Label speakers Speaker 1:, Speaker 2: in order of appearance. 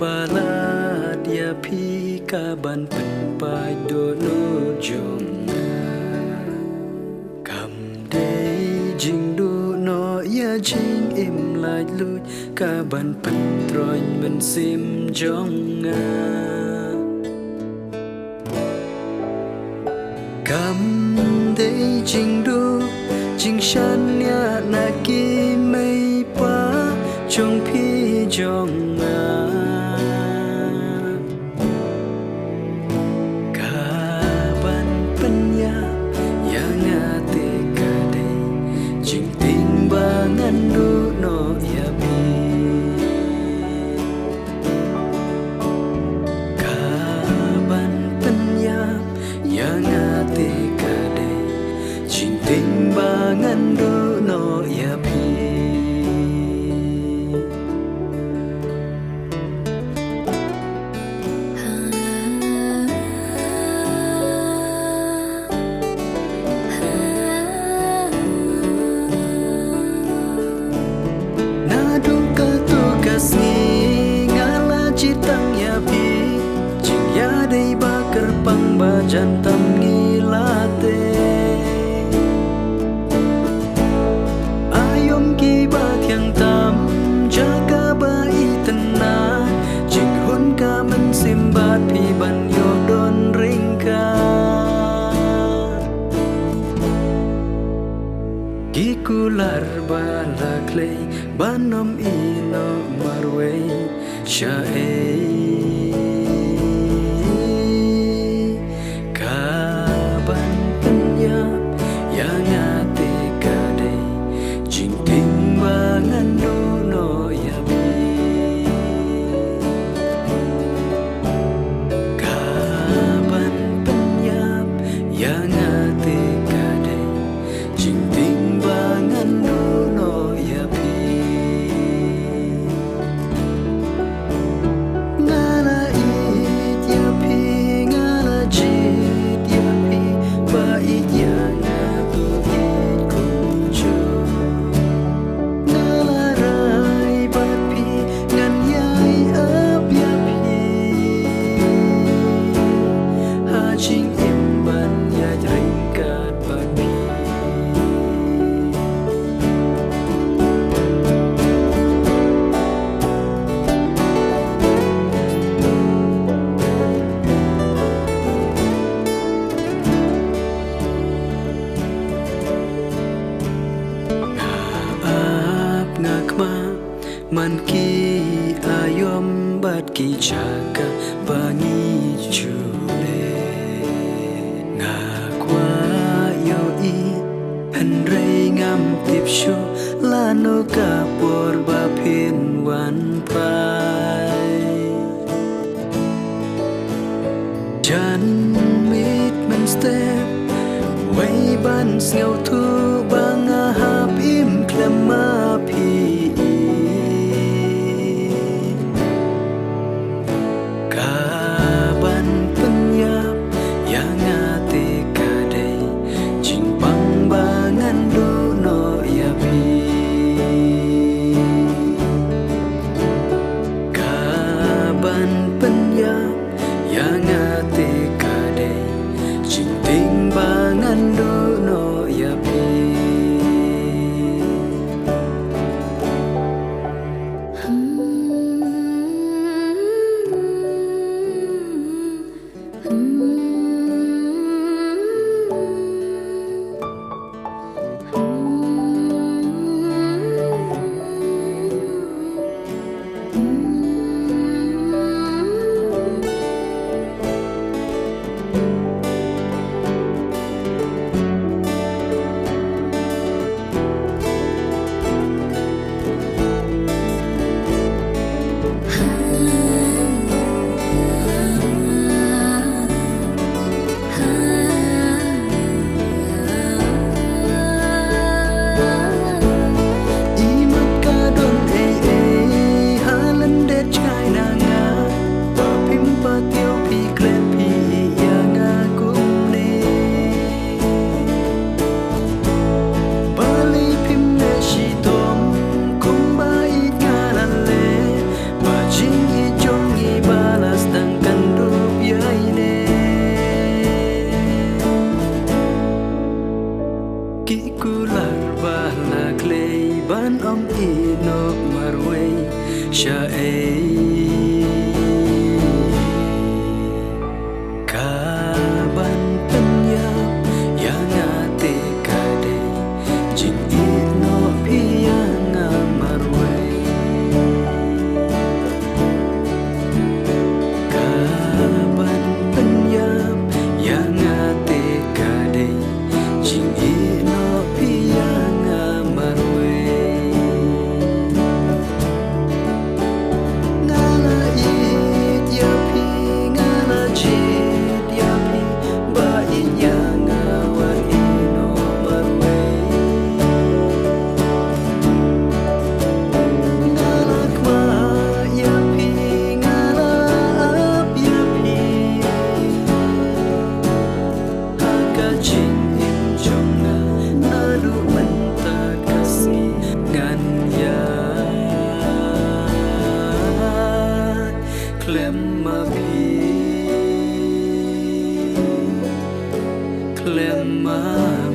Speaker 1: Paladia pi kaban penpai dono jonga kam dei jing du no ya jing im lai lui kaban pen troin men sim jonga kam dei jing du jing shan ya na ki mei pa chong pi jonga Ngandu no yabi kaban penyap yang ati kade cinting bangandu no yabi Kerpang bajantam ngilate ayom kibat yang tam jaga bai tenang jing hun ka men simbat pi ban yo don ringka gikular balakle banom ino marwe syae man ki ayom bat ki jaga bangi chule nga kwa yo I henrei ngam tip shu lano ka por ba pin wan pai jan mit man step way ban sngau thu bang hap im klama pi Cinting bangan do no yapi jing in jonga naru menta kasih nganya Klem ma